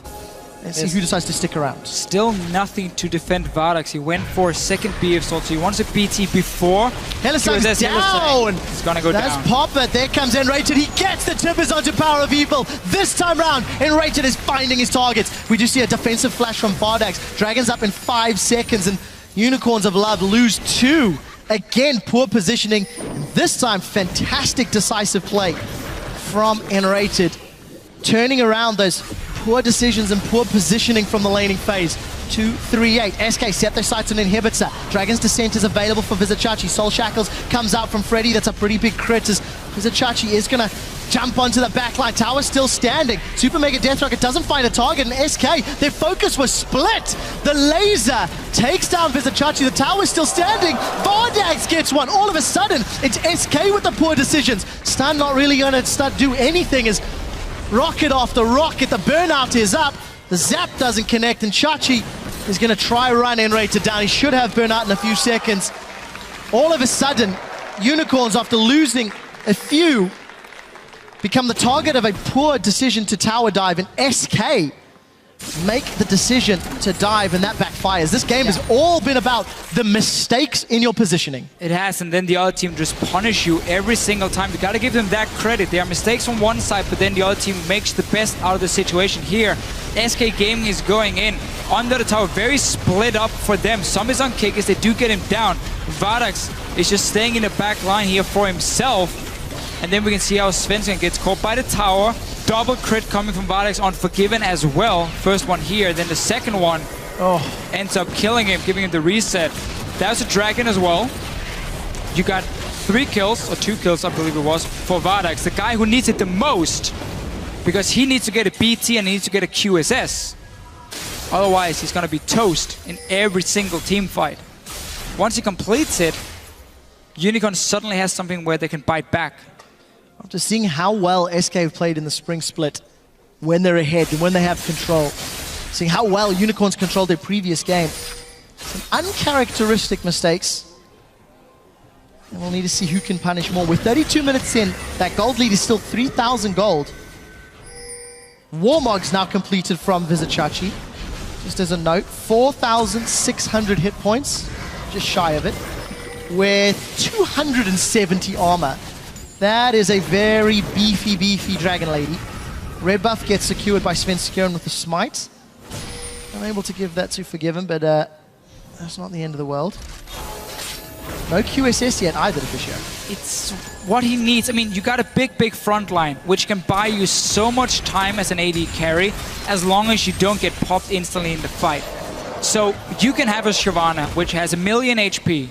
Let's see who decides to stick around. Still nothing to defend Vardax. He went for a second BF assault, so he wants a BT before. Hylissang's down! He's gonna go down. That's Popper. There comes Enrated. He gets the tippers onto Power of Evil. This time round, Enrated is finding his targets. We do see a defensive flash from Vardax. Dragon's up in 5 seconds, and Unicorns of Love lose 2. Again, poor positioning. And this time, fantastic decisive play from Enrated. Turning around those poor decisions and poor positioning from the laning phase. 2-3-8. SK set their sights on Inhibitor. Dragon's Descent is available for blizzasc2. Soul Shackles comes out from Freddy. That's a pretty big crit as blizzasc2 is going to jump onto the backline. Tower still standing. Super Mega Death Rocket doesn't find a target, and SK, their focus was split. The laser takes down blizzasc2. The tower's still standing. Vardax gets one. All of a sudden, it's SK with the poor decisions. Stun not really going to do anything as rocket after rocket. The burnout is up. The zap doesn't connect, and Chachi is going to try run Enrated down. He should have burnout in a few seconds. All of a sudden, Unicorns, after losing a few, become the target of a poor decision to tower dive, and SK make the decision to dive, and that backfires. This game has all been about the mistakes in your positioning. It has, and then the other team just punish you every single time. You got to give them that credit. There are mistakes on one side, but then the other team makes the best out of the situation. Here, SK Gaming is going in under the tower, very split up for them. Some is on Kikis, they do get him down. Vardax is just staying in the back line here for himself. And then we can see how Svensson gets caught by the tower. Double crit coming from Vardax on Forgiven as well. First one here, then the second one ends up killing him, giving him the reset. That was a Dragon as well. You got 3 kills, or 2 kills I believe it was, for Vardax, the guy who needs it the most, because he needs to get a BT and he needs to get a QSS. Otherwise, he's going to be toast in every single team fight. Once he completes it, Unicorn suddenly has something where they can bite back. After seeing how well SK have played in the spring split, when they're ahead and when they have control, seeing how well Unicorns controlled their previous game, some uncharacteristic mistakes, and we'll need to see who can punish more. With 32 minutes in, that gold lead is still 3,000 gold. Warmog's now completed from blizzasc2. Just as a note, 4,600 hit points, just shy of it, with 270 armor. That is a very beefy Dragon Lady. Red buff gets secured by Sven Skiren with the smite. Unable to give that to Forgiven, but that's not the end of the world. No QSS yet either, Fisher. It's what he needs. I mean, you got a big front line, which can buy you so much time as an AD carry, as long as you don't get popped instantly in the fight. So you can have a Shyvana, which has 1,000,000 HP.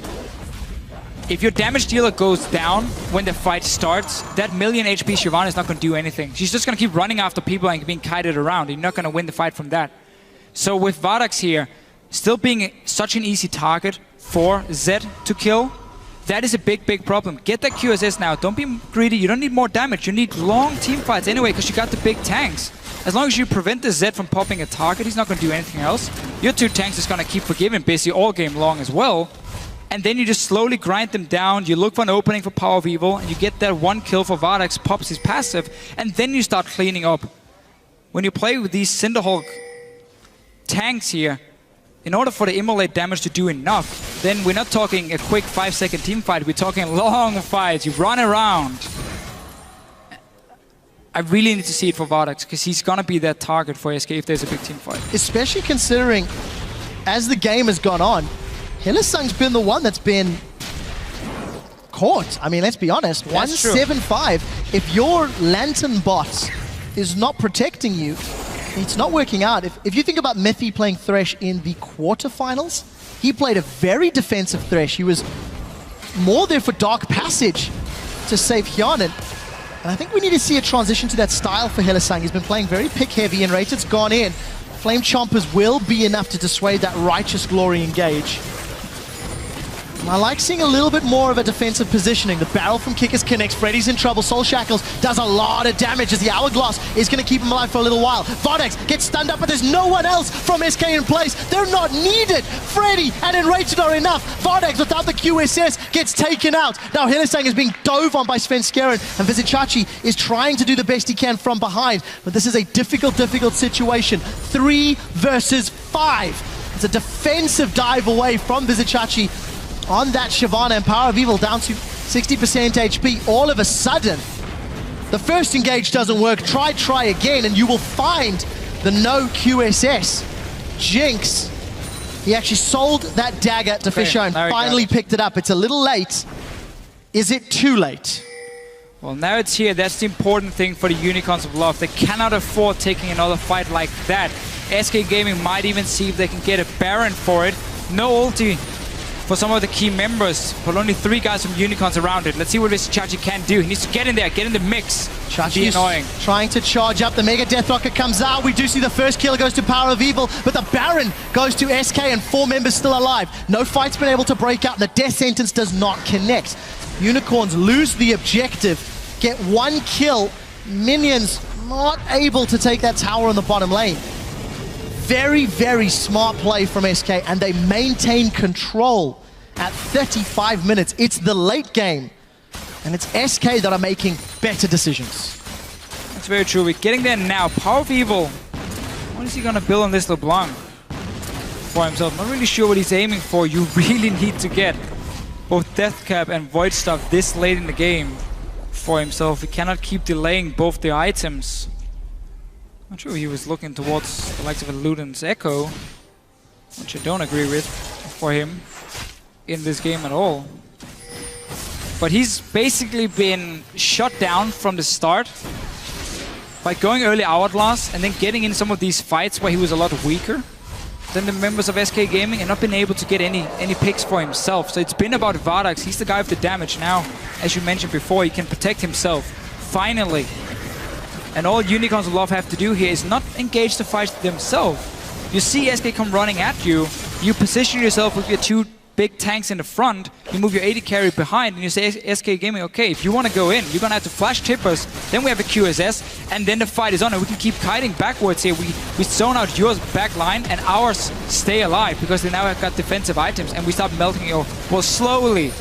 If your damage dealer goes down when the fight starts, that 1,000,000 HP Shyvana is not going to do anything. She's just going to keep running after people and being kited around. You're not going to win the fight from that. So with Vardax here, still being such an easy target for Zed to kill, that is a big problem. Get that QSS now. Don't be greedy. You don't need more damage. You need long team fights anyway, because you got the big tanks. As long as you prevent the Zed from popping a target, he's not going to do anything else. Your 2 tanks is going to keep forgiving busy all game long as well. And then you just slowly grind them down. You look for an opening for Power of Evil, and you get that 1 kill for Vardax, pops his passive, and then you start cleaning up. When you play with these Cinderhulk tanks here, in order for the immolate damage to do enough, then we're not talking a quick 5-second team fight, we're talking long fights. You run around. I really need to see it for Vardax, because he's gonna be that target for SK if there's a big team fight. Especially considering, as the game has gone on, Hylissang's been the one that's been caught. I mean, let's be honest, 175. If your Lantern bot is not protecting you, it's not working out. If you think about Methy playing Thresh in the quarterfinals, he played a very defensive Thresh. He was more there for Dark Passage to save Hyanin. And I think we need to see a transition to that style for Hylissang. He's been playing very pick heavy, and Rated's gone in. Flame Chompers will be enough to dissuade that Righteous Glory engage. I like seeing a little bit more of a defensive positioning. The barrel from Kickers connects. Freddy's in trouble. Soul Shackles does a lot of damage as the Hourglass is going to keep him alive for a little while. Vardax gets stunned up, but there's no one else from SK in place. They're not needed. Freddy and Enraged are enough. Vardax, without the QSS, gets taken out. Now Hylissang is being dove on by Svenskeren, and Vizicachi is trying to do the best he can from behind. But this is a difficult situation. 3 versus 5. It's a defensive dive away from Vizicachi on that Shyvana, and Power of Evil down to 60% HP. All of a sudden, the first engage doesn't work. Try again, and you will find the no QSS. Jinx, he actually sold that dagger to Fisher and finally picked it up. It's a little late. Is it too late? Well, now it's here. That's the important thing for the Unicorns of Love. They cannot afford taking another fight like that. SK Gaming might even see if they can get a Baron for it. No ulti for some of the key members, but only 3 guys from Unicorns around it. Let's see what this Chachi can do. He needs to get in there, get in the mix. Chachi is trying to charge up. The Mega Death Rocket comes out. We do see the first kill goes to Power of Evil, but the Baron goes to SK and 4 members still alive. No fight's been able to break out. The Death Sentence does not connect. Unicorns lose the objective, get 1 kill. Minions not able to take that tower in the bottom lane. Very smart play from SK, and they maintain control at 35 minutes. It's the late game, and it's SK that are making better decisions. That's very true. We're getting there now. Power of Evil. What is he going to build on this LeBlanc for himself? Not really sure what he's aiming for. You really need to get both Deathcap and Void Stuff this late in the game for himself. He cannot keep delaying both the items. Not sure he was looking towards the likes of a Luden's Echo, which I don't agree with for him in this game at all. But he's basically been shut down from the start by going early Hourglass and then getting in some of these fights where he was a lot weaker than the members of SK Gaming and not been able to get any picks for himself. So it's been about Vardax. He's the guy with the damage now. As you mentioned before, he can protect himself. Finally. And all Unicorns of Love have to do here is not engage the fights themselves. You see SK come running at you, you position yourself with your 2 big tanks in the front, you move your AD carry behind, and you say, SK Gaming, okay, if you want to go in, you're going to have to flash tippers, then we have a QSS, and then the fight is on, and we can keep kiting backwards here. We zone out yours back line, and ours stay alive, because they now have got defensive items, and we start melting you. Well, slowly,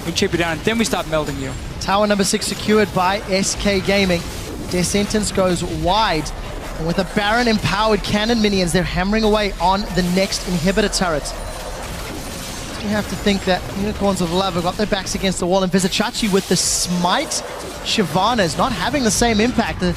we chip you down, and then we start melting you. Tower number 6 secured by SK Gaming. Their sentence goes wide, and with a Baron empowered cannon minions, they're hammering away on the next inhibitor turret. So you have to think that Unicorns of Love have got their backs against the wall, and Vizicachi with the smite Shyvana is not having the same impact. The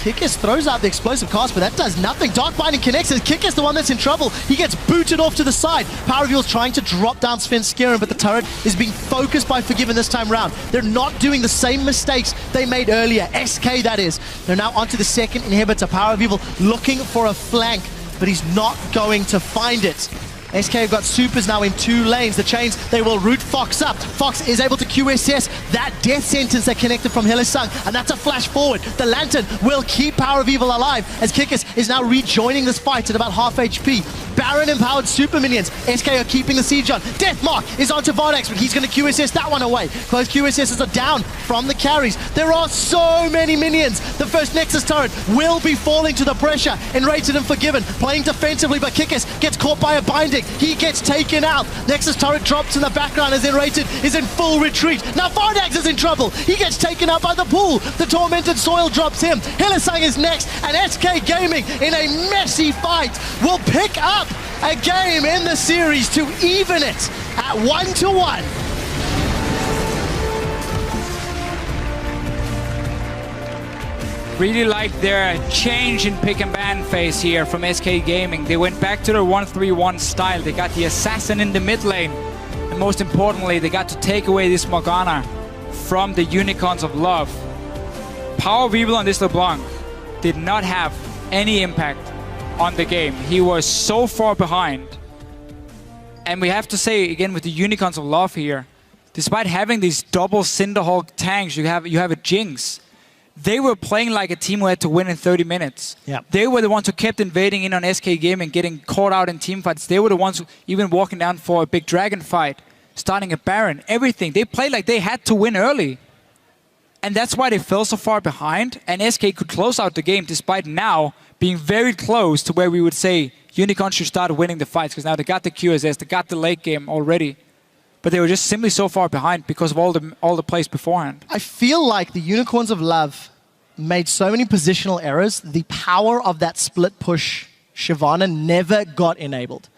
Kickus throws out the explosive cast, but that does nothing. Dark Binding connects, and Kickus the one that's in trouble. He gets booted off to the side. Power Reveal's trying to drop down Svenskeren, but the turret is being focused by Forgiven this time round. They're not doing the same mistakes they made earlier. SK, that is. They're now onto the second inhibitor. Power Reveal looking for a flank, but he's not going to find it. SK have got supers now in 2 lanes. The Chains, they will root Fox up. Fox is able to QSS that death sentence that connected from Hillesang, and that's a flash forward. The Lantern will keep Power of Evil alive as Kickus is now rejoining this fight at about half HP. Baron empowered super minions. SK are keeping the siege on. Deathmark is onto Vardax, but he's going to QSS that one away. Close QSSs are down from the carries. There are so many minions. The first Nexus turret will be falling to the pressure. Enrated and Forgiven, playing defensively, but Kickus gets caught by a binding. He gets taken out. Nexus turret drops in the background as Enrated is in full retreat. Now Vardax is in trouble. He gets taken out by the pool. The Tormented Soil drops him. Hillesang is next, and SK Gaming in a messy fight will pick up a game in the series to even it at 1-1. Really like their change in pick and ban phase here from SK Gaming. They went back to their 1-3-1 style. They got the assassin in the mid lane. And most importantly, they got to take away this Morgana from the Unicorns of Love. Power Weevil on this LeBlanc did not have any impact on the game. He was so far behind. And we have to say again with the Unicorns of Love here, despite having these double Cinderhawk tanks, you have a Jinx. They were playing like a team who had to win in 30 minutes. Yeah. They were the ones who kept invading in on SK Gaming, getting caught out in team fights. They were the ones who even walking down for a big dragon fight, starting a Baron, everything. They played like they had to win early. And that's why they fell so far behind. And SK could close out the game despite now being very close to where we would say Unicorn should start winning the fights, because now they got the QSS, they got the late game already. But they were just simply so far behind because of all the plays beforehand. I feel like the Unicorns of Love made so many positional errors. The power of that split push Shyvana never got enabled.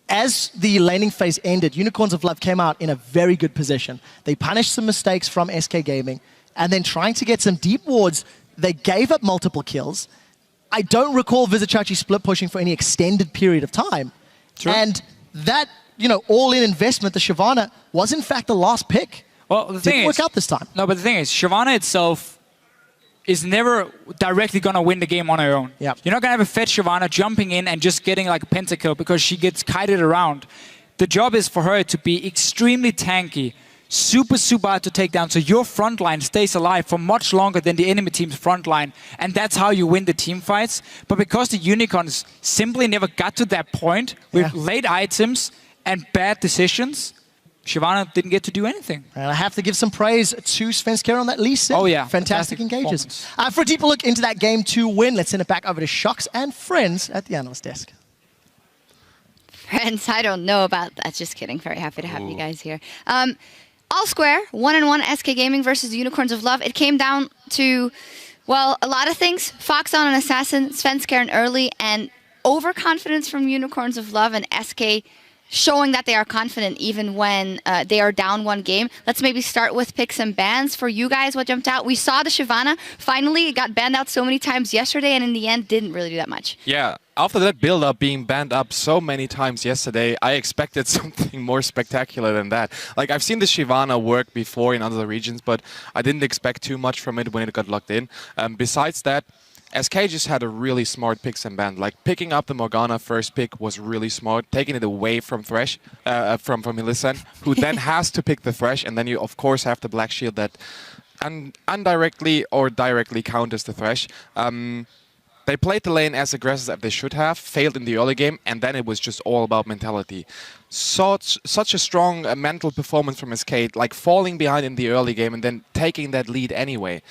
As the laning phase ended, Unicorns of Love came out in a very good position. They punished some mistakes from SK Gaming, and then trying to get some deep wards, they gave up multiple kills. I don't recall Vizichachi split pushing for any extended period of time. Sure. And that, all-in investment, the Shyvana, was in fact the last pick. Well, the thing didn't work out this time. No, but the thing is, Shyvana itself is never directly going to win the game on her own. Yep. You're not going to have a fed Shyvana jumping in and just getting like a pentakill because she gets kited around. The job is for her to be extremely tanky, super hard to take down, so your front line stays alive for much longer than the enemy team's front line, and that's how you win the team fights. But because the Unicorns simply never got to that point with late items and bad decisions, Shyvana didn't get to do anything. And I have to give some praise to Svenskeren on that Lee set. Oh yeah, fantastic engages. For a deeper look into that Game 2 win, let's send it back over to Shocks and friends at the analyst desk. Friends, I don't know about that. Just kidding. Very happy to have you guys here. All square, 1-1 SK Gaming versus the Unicorns of Love. It came down to, well, a lot of things. Fox on an assassin, Svenskeren early, and overconfidence from Unicorns of Love, and SK showing that they are confident even when they are down one game. Let's maybe start with picks and bans. For you guys, what jumped out? We saw the Shyvana. Finally, it got banned out so many times yesterday, and in the end, didn't really do that much. Yeah, after that build-up being banned up so many times yesterday, I expected something more spectacular than that. Like, I've seen the Shyvana work before in other regions, but I didn't expect too much from it when it got locked in. Besides that, SK just had a really smart picks and ban. Like, picking up the Morgana first pick was really smart, taking it away from Thresh, from Hillesang, who then has to pick the Thresh, and then you, of course, have the Black Shield that indirectly or directly counters the Thresh. They played the lane as aggressive as they should have, failed in the early game, and then it was just all about mentality. Such a strong mental performance from SK, like falling behind in the early game and then taking that lead anyway.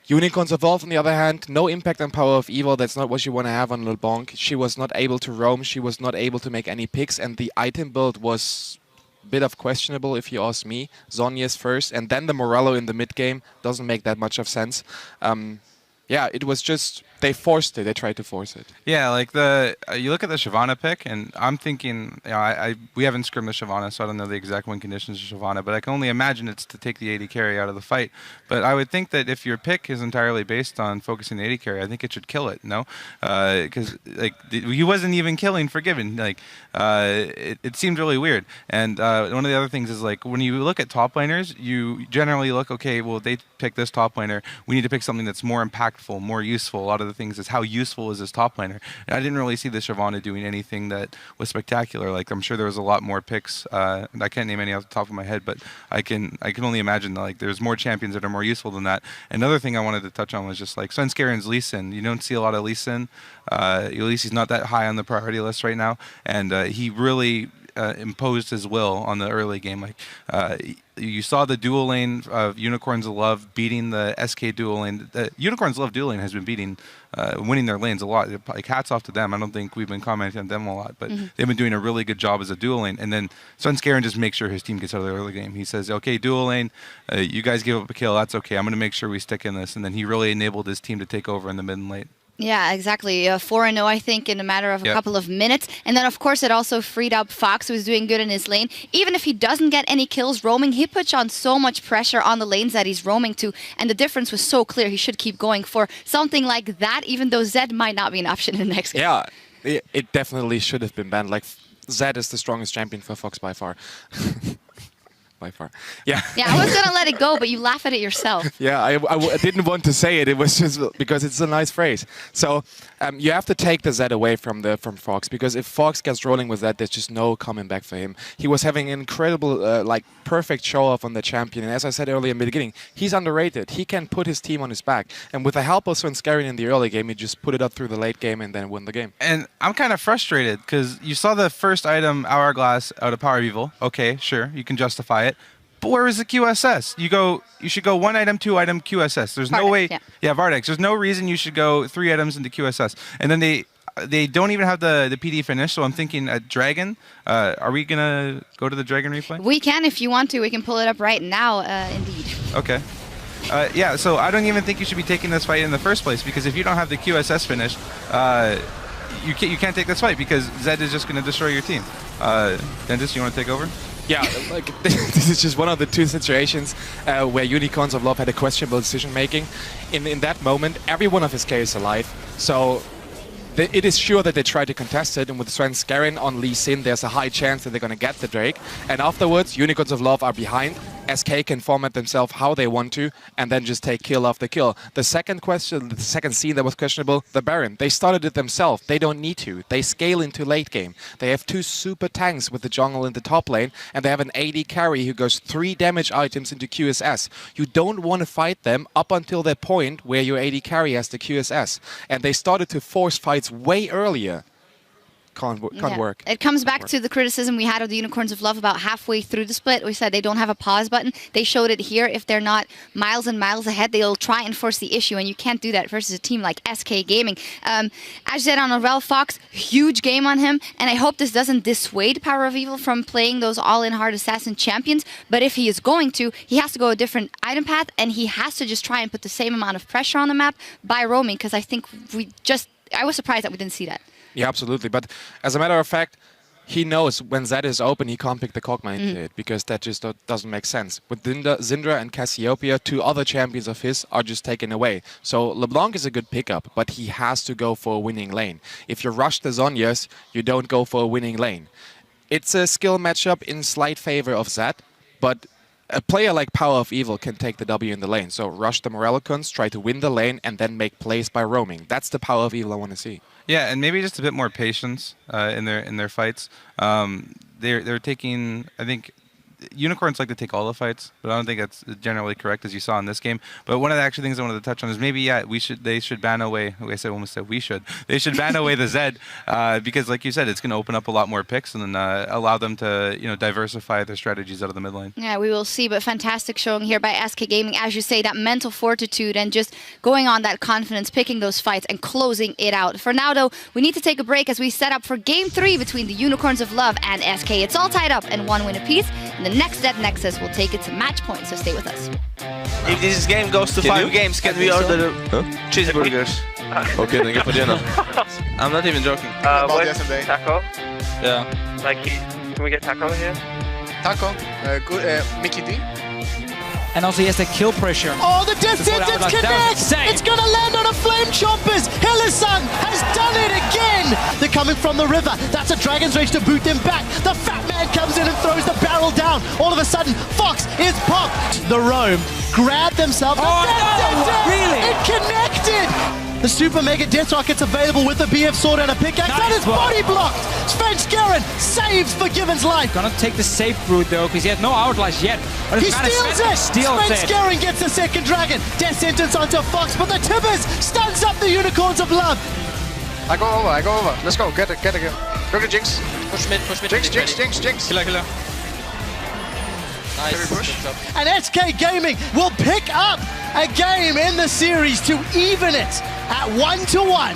Unicorns Evolve, on the other hand, no impact on Power of Evil. That's not what you want to have on LeBlanc. She was not able to roam. She was not able to make any picks. And the item build was a bit of questionable, if you ask me. Zhonya's first, and then the Morello in the mid game doesn't make that much of sense. Yeah, it was just they forced it. They tried to force it. Yeah, like you look at the Shyvana pick, and I'm thinking, you know, we haven't scrimmed the Shyvana, so I don't know the exact win conditions of Shyvana, but I can only imagine it's to take the AD carry out of the fight. But I would think that if your pick is entirely based on focusing the AD carry, I think it should kill it, no? Because like he wasn't even killing Forgiven. Like it seemed really weird. And one of the other things is like when you look at top laners, you generally look, okay, well they pick this top laner. We need to pick something that's more impactful, more useful. A lot of the things is how useful is this top laner. And I didn't really see the Shyvana doing anything that was spectacular. Like I'm sure there was a lot more picks. I can't name any off the top of my head, but I can only imagine that like there's more champions that are more useful than that. Another thing I wanted to touch on was just like Svenskaren's Lee Sin. You don't see a lot of Lee Sin. At least he's not that high on the priority list right now, and he really imposed his will on the early game. Like you saw the dual lane of Unicorns of Love beating the SK dual lane. The Unicorns of Love dual lane has been beating, winning their lanes a lot. Like hats off to them. I don't think we've been commenting on them a lot, but they've been doing a really good job as a dual lane. And then Svenskeren just makes sure his team gets out of the early game. He says, "Okay, dual lane, you guys give up a kill. That's okay. I'm going to make sure we stick in this." And then he really enabled his team to take over in the mid and late. Yeah, exactly. 4-0, I think, in a matter of a couple of minutes. And then, of course, it also freed up Fox, who was doing good in his lane. Even if he doesn't get any kills roaming, he puts on so much pressure on the lanes that he's roaming to. And the difference was so clear. He should keep going for something like that, even though Zed might not be an option in the next game. Yeah, it definitely should have been banned. Like, Zed is the strongest champion for Fox by far. By far. Yeah. Yeah, I was going to let it go, but you laugh at it yourself. Yeah, I didn't want to say it. It was just because it's a nice phrase. So you have to take the Z away from Fox, because if Fox gets rolling with that, there's just no coming back for him. He was having an incredible, like, perfect show-off on the champion. And as I said earlier in the beginning, he's underrated. He can put his team on his back. And with the help of Svenskeren in the early game, he just put it up through the late game and then win the game. And I'm kind of frustrated because you saw the first item, Hourglass, out of Power of Evil. Okay, sure, you can justify it. But where is the QSS? You should go 1 item, 2 item, QSS. There's no way. Yeah, Vardex. There's no reason you should go 3 items into QSS. And then they don't even have the PD finish. So I'm thinking at Dragon. Are we gonna go to the Dragon replay? We can if you want to. We can pull it up right now. Indeed. Okay. Yeah. So I don't even think you should be taking this fight in the first place, because if you don't have the QSS finish, you can't take this fight because Zed is just gonna destroy your team. Dentist, you want to take over? Yeah, like this is just one of the 2 situations where Unicorns of Love had a questionable decision making. In that moment, every one of his K is alive, so it is sure that they try to contest it, and with Svenskeren on Lee Sin, there's a high chance that they're going to get the Drake. And afterwards, Unicorns of Love are behind. SK can format themselves how they want to, and then just take kill after kill. The second scene that was questionable, the Baron. They started it themselves. They don't need to. They scale into late game. They have 2 super tanks with the jungle in the top lane, and they have an AD carry who goes 3 damage items into QSS. You don't want to fight them up until that point where your AD carry has the QSS. And they started to force fights way earlier. Can't work. It comes back to the criticism we had of the Unicorns of Love about halfway through the split. We said they don't have a pause button. They showed it here. If they're not miles and miles ahead, they'll try and force the issue, and you can't do that versus a team like SK Gaming. As said on Aurel Fox, huge game on him, and I hope this doesn't dissuade Power of Evil from playing those all-in hard assassin champions, but if he is going to, he has to go a different item path, and he has to just try and put the same amount of pressure on the map by roaming, because I think I was surprised that we didn't see that. Yeah, absolutely. But as a matter of fact, he knows when Zed is open, he can't pick the Cogma into it, because that just doesn't make sense. With Syndra and Cassiopeia, 2 other champions of his are just taken away. So LeBlanc is a good pickup, but he has to go for a winning lane. If you rush the Zhonya's, you don't go for a winning lane. It's a skill matchup in slight favor of Zed, but a player like Power of Evil can take the W in the lane. So rush the Morellicons, try to win the lane, and then make plays by roaming. That's the Power of Evil I want to see. Yeah, and maybe just a bit more patience in their fights. They're taking, I think, Unicorns like to take all the fights, but I don't think that's generally correct, as you saw in this game. But one of the actual things I wanted to touch on is maybe they should ban away. They should ban away the Zed, because like you said, it's going to open up a lot more picks and then allow them to diversify their strategies out of the mid lane. Yeah, we will see, but fantastic showing here by SK Gaming, as you say, that mental fortitude and just going on that confidence, picking those fights and closing it out. For now, though, we need to take a break as we set up for Game 3 between the Unicorns of Love and SK. It's all tied up and 1 win apiece. And the next dead Nexus will take it to match point, so stay with us. If this game goes to 5 games, can we order cheeseburgers? Okay, then get for dinner. I'm not even joking. Where's taco? Yeah. Like, can we get taco here? Taco, good, Mickey D. And also he has the kill pressure. Oh, the death Before that sentence was connects! insane. It's gonna land on a flame choppers! Hillisung has done it again! They're coming from the river. That's a Dragon's Rage to boot them back. The fat man comes in and throws the barrel down. All of a sudden, Fox is popped. The Roam grab themselves. Oh, no! Really? It connected! The Super Mega Death Rocket's available with the BF Sword and a pickaxe. Nice That is block. body blocked! Svenskeren saves Forgiven's life. Gonna take the safe route though, because he had no outlast yet. But He it's kinda steals it! Steals it. Svenskeren gets the second dragon. Death sentence onto Fox, but the Tibbers stuns up the Unicorns of Love. I go over. Let's go, get it. Look at Jinx. Push mid. Jinx. Killer. Nice. Push. And SK Gaming will pick up a game in the series to even it at 1-1.